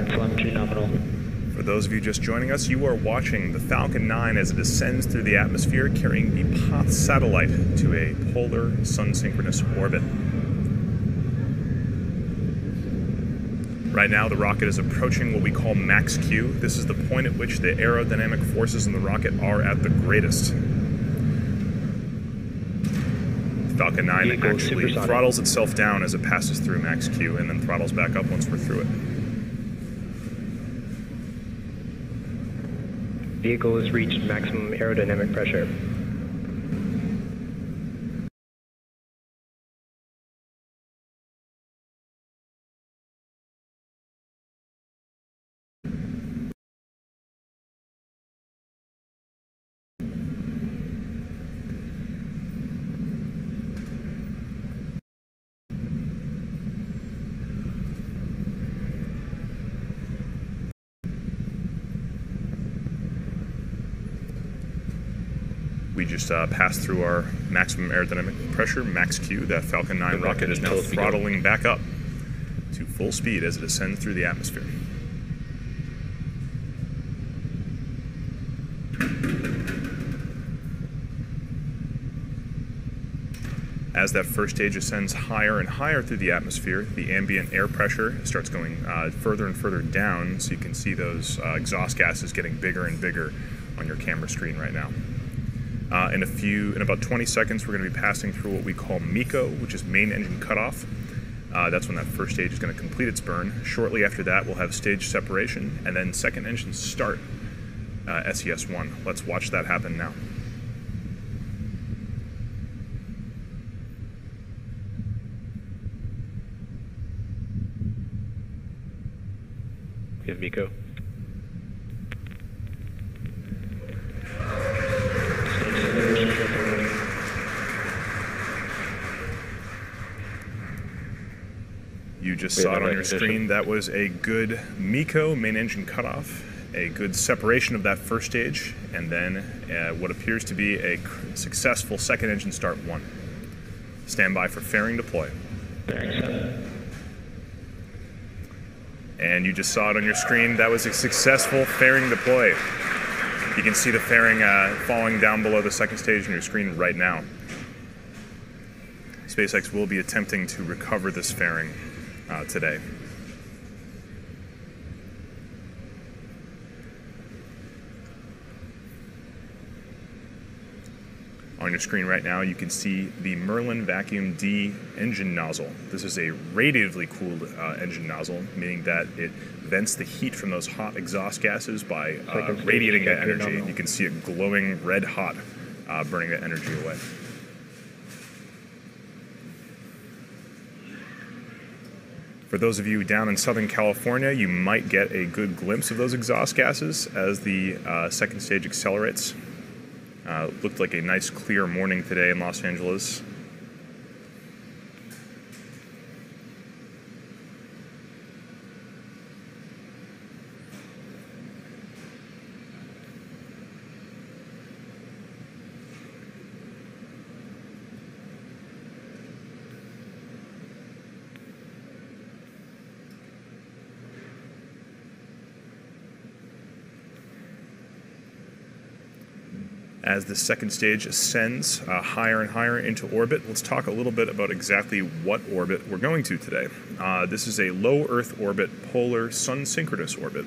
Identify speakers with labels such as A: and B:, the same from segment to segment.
A: telemetry nominal.
B: For those of you just joining us, you are watching the Falcon 9 as it descends through the atmosphere, carrying the POTH satellite to a polar sun-synchronous orbit. Right now, the rocket is approaching what we call max Q. This is the point at which the aerodynamic forces in the rocket are at the greatest. Falcon 9 actually throttles itself down as it passes through max Q and then throttles back up once we're through it.
A: Vehicle has reached maximum aerodynamic pressure.
B: We just passed through our maximum aerodynamic pressure, max Q. That Falcon 9 rocket is now throttling back up to full speed as it ascends through the atmosphere. As that first stage ascends higher and higher through the atmosphere, the ambient air pressure starts going further and further down, so you can see those exhaust gases getting bigger and bigger on your camera screen right now. In about 20 seconds, we're going to be passing through what we call MECO, which is main engine cutoff. That's when that first stage is going to complete its burn. Shortly after that, we'll have stage separation, and then second engine start, SES-1. Let's watch that happen now.
A: We have MECO.
B: You just saw it on your screen. That was a good MECO, main engine cutoff, a good separation of that first stage, and then what appears to be a successful second engine start 1. Stand by for fairing deploy. And you just saw it on your screen. That was a successful fairing deploy. You can see the fairing falling down below the second stage on your screen right now. SpaceX will be attempting to recover this fairing today. On your screen right now, you can see the Merlin Vacuum D engine nozzle. This is a radiatively cooled engine nozzle, meaning that it vents the heat from those hot exhaust gases by radiating that energy. You can see it glowing red hot, burning that energy away. For those of you down in Southern California, you might get a good glimpse of those exhaust gases as the second stage accelerates. Looked like a nice clear morning today in Los Angeles. As the second stage ascends higher and higher into orbit, let's talk a little bit about exactly what orbit we're going to today. This is a low Earth orbit, polar sun-synchronous orbit.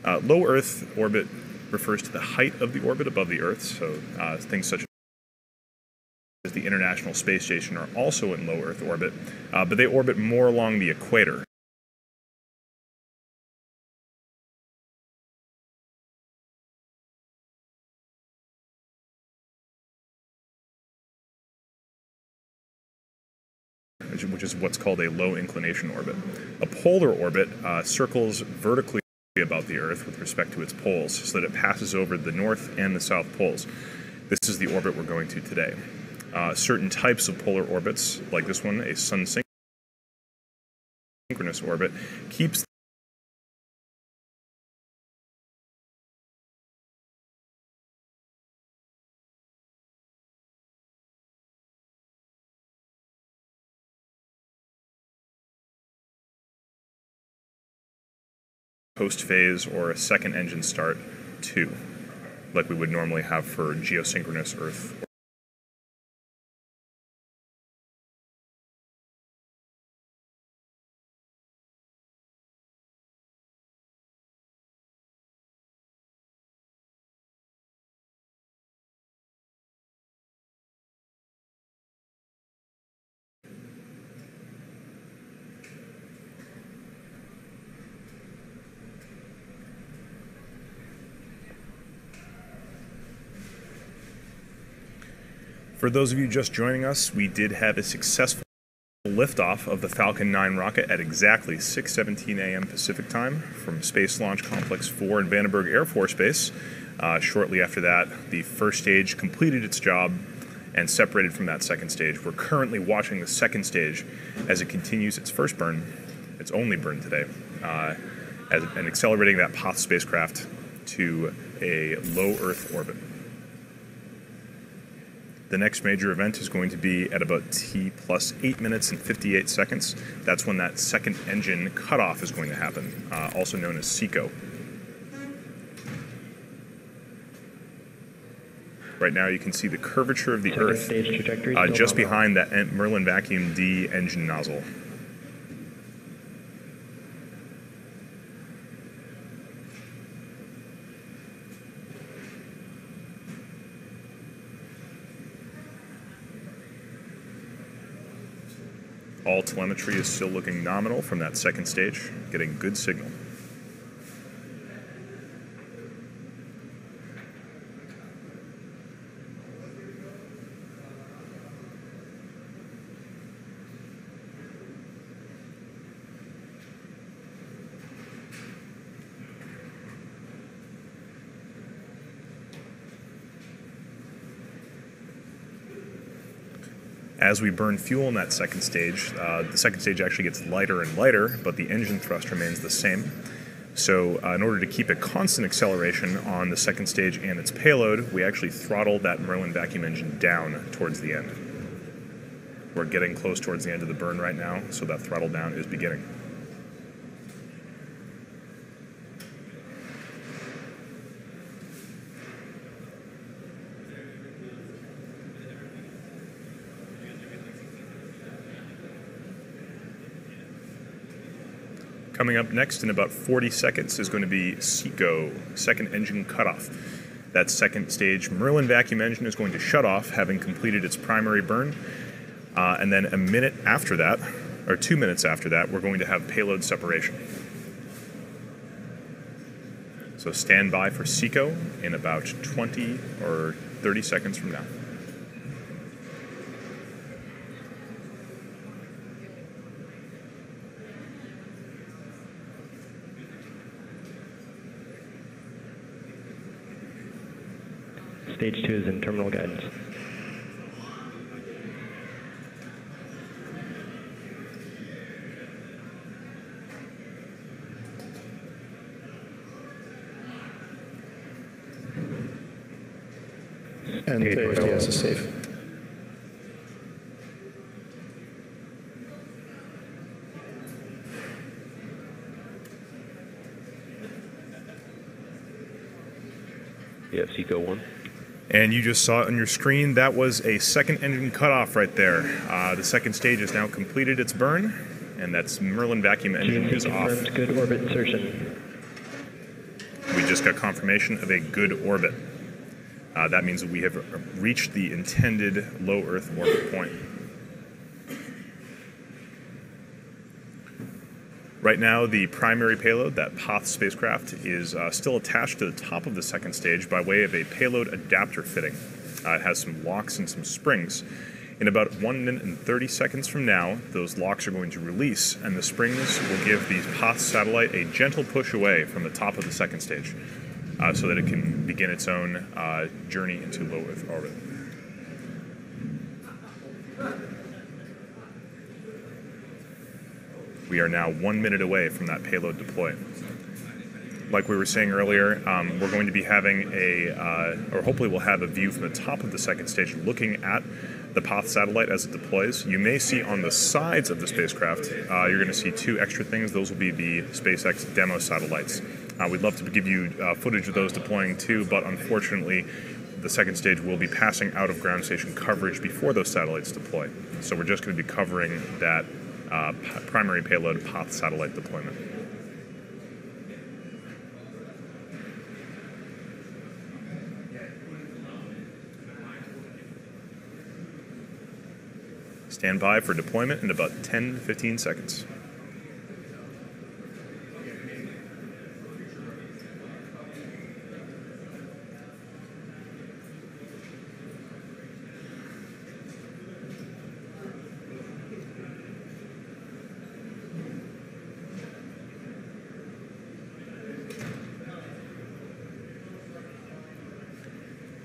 B: Low Earth orbit refers to the height of the orbit above the Earth, so things such as the International Space Station are also in low Earth orbit, but they orbit more along the equator. Which is what's called a low inclination orbit. A polar orbit circles vertically about the Earth with respect to its poles so that it passes over the north and the south poles. This is the orbit we're going to today. Certain types of polar orbits, like this one, a sun-synchronous orbit, keeps post-phase or a second engine start 2, like we would normally have for geosynchronous Earth. For those of you just joining us, we did have a successful liftoff of the Falcon 9 rocket at exactly 6:17 a.m. Pacific time from Space Launch Complex 4 in Vandenberg Air Force Base. Shortly after that, the first stage completed its job and separated from that second stage. We're currently watching the second stage as it continues its first burn, its only burn today, and accelerating that POTH spacecraft to a low Earth orbit. The next major event is going to be at about T plus 8 minutes and 58 seconds. That's when that second engine cutoff is going to happen, also known as SECO. Right now you can see the curvature of the Earth just behind that Merlin Vacuum D engine nozzle. All telemetry is still looking nominal from that second stage, getting good signal. As we burn fuel in that second stage, the second stage actually gets lighter and lighter, but the engine thrust remains the same. So in order to keep a constant acceleration on the second stage and its payload, we actually throttled that Merlin vacuum engine down towards the end. We're getting close towards the end of the burn right now, so that throttle down is beginning. Coming up next in about 40 seconds is going to be SECO, second engine cutoff. That second stage Merlin vacuum engine is going to shut off, having completed its primary burn. And then a minute after that, or 2 minutes after that, we're going to have payload separation. So stand by for SECO in about 20 or 30 seconds from now.
A: Stage 2 is in terminal guidance.
C: And yes, is safe.
D: You have SECO 1.
B: And you just saw it on your screen, that was a second engine cutoff right there. The second stage has now completed its burn, and that's Merlin vacuum engine is off.
A: Good orbit insertion.
B: We just got confirmation of a good orbit. That means that we have reached the intended low Earth orbit point. Right now, the primary payload, that POTH spacecraft, is still attached to the top of the second stage by way of a payload adapter fitting. It has some locks and some springs. In about 1 minute and 30 seconds from now, those locks are going to release, and the springs will give the POTH satellite a gentle push away from the top of the second stage so that it can begin its own journey into low Earth orbit. We are now 1 minute away from that payload deploy. Like we were saying earlier, we're going to be having or hopefully we'll have a view from the top of the second stage looking at the POTH satellite as it deploys. You may see on the sides of the spacecraft, you're going to see two extra things. Those will be the SpaceX demo satellites. We'd love to give you footage of those deploying too, but unfortunately, the second stage will be passing out of ground station coverage before those satellites deploy. So we're just going to be covering that primary payload POTH satellite deployment. Stand by for deployment in about 10 to 15 seconds.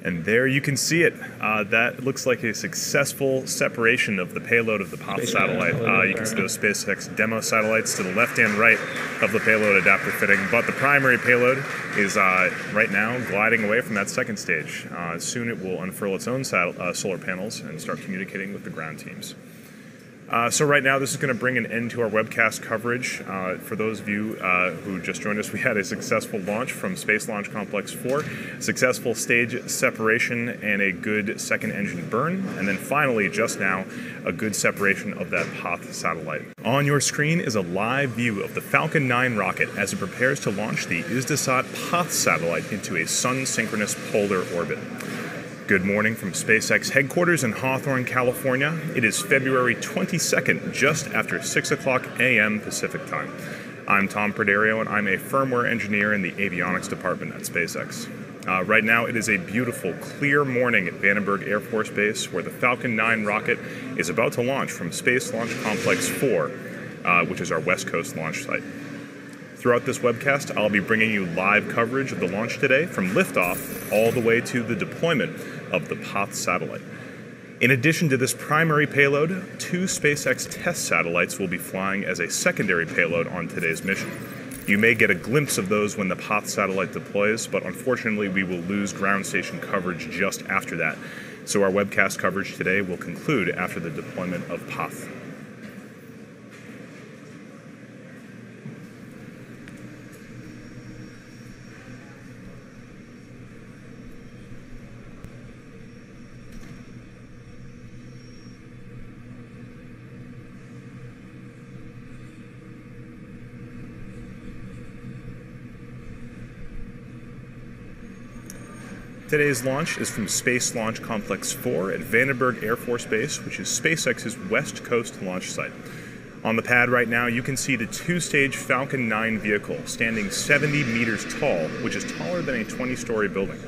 B: And there you can see it. That looks like a successful separation of the payload of the POTH satellite. You can see those SpaceX demo satellites to the left and right of the payload adapter fitting. But the primary payload is right now gliding away from that second stage. Soon it will unfurl its own solar panels and start communicating with the ground teams. So right now, this is going to bring an end to our webcast coverage. For those of you who just joined us, we had a successful launch from Space Launch Complex 4, successful stage separation and a good second engine burn, and then finally, just now, a good separation of that POTH satellite. On your screen is a live view of the Falcon 9 rocket as it prepares to launch the Isdesat POTH satellite into a sun-synchronous polar orbit. Good morning from SpaceX headquarters in Hawthorne, California. It is February 22nd, just after 6 o'clock a.m. Pacific time. I'm Tom Perderio, and I'm a firmware engineer in the avionics department at SpaceX. Right now, it is a beautiful, clear morning at Vandenberg Air Force Base, where the Falcon 9 rocket is about to launch from Space Launch Complex 4, which is our West Coast launch site. Throughout this webcast, I'll be bringing you live coverage of the launch today from liftoff all the way to the deployment of the POTH satellite. In addition to this primary payload, 2 SpaceX test satellites will be flying as a secondary payload on today's mission. You may get a glimpse of those when the POTH satellite deploys, but unfortunately we will lose ground station coverage just after that. So our webcast coverage today will conclude after the deployment of POTH. Today's launch is from Space Launch Complex 4 at Vandenberg Air Force Base, which is SpaceX's West Coast launch site. On the pad right now, you can see the 2-stage Falcon 9 vehicle standing 70 meters tall, which is taller than a 20-story building.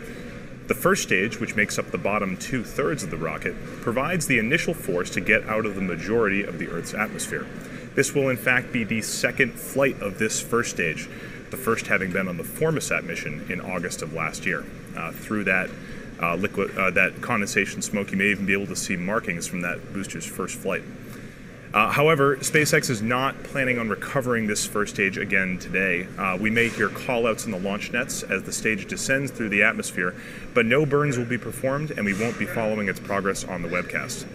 B: The first stage, which makes up the bottom 2/3 of the rocket, provides the initial force to get out of the majority of the Earth's atmosphere. This will in fact be the second flight of this first stage, the first having been on the Formosat mission in August of last year. Through that that condensation smoke, you may even be able to see markings from that booster's first flight. However, SpaceX is not planning on recovering this first stage again today. We may hear call-outs in the launch nets as the stage descends through the atmosphere, but no burns will be performed, and we won't be following its progress on the webcast.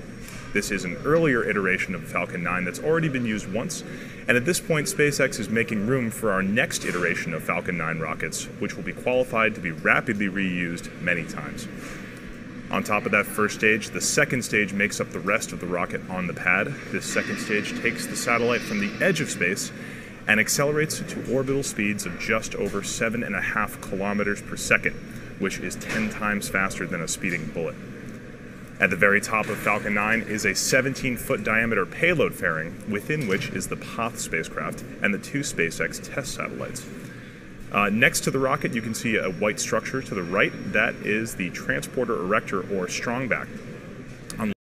B: This is an earlier iteration of Falcon 9 that's already been used once, and at this point, SpaceX is making room for our next iteration of Falcon 9 rockets, which will be qualified to be rapidly reused many times. On top of that first stage, the second stage makes up the rest of the rocket on the pad. This second stage takes the satellite from the edge of space and accelerates to orbital speeds of just over 7.5 kilometers per second, which is 10 times faster than a speeding bullet. At the very top of Falcon 9 is a 17-foot diameter payload fairing, within which is the POTH spacecraft and the 2 SpaceX test satellites. Next to the rocket, you can see a white structure to the right. That is the transporter erector, or strongback.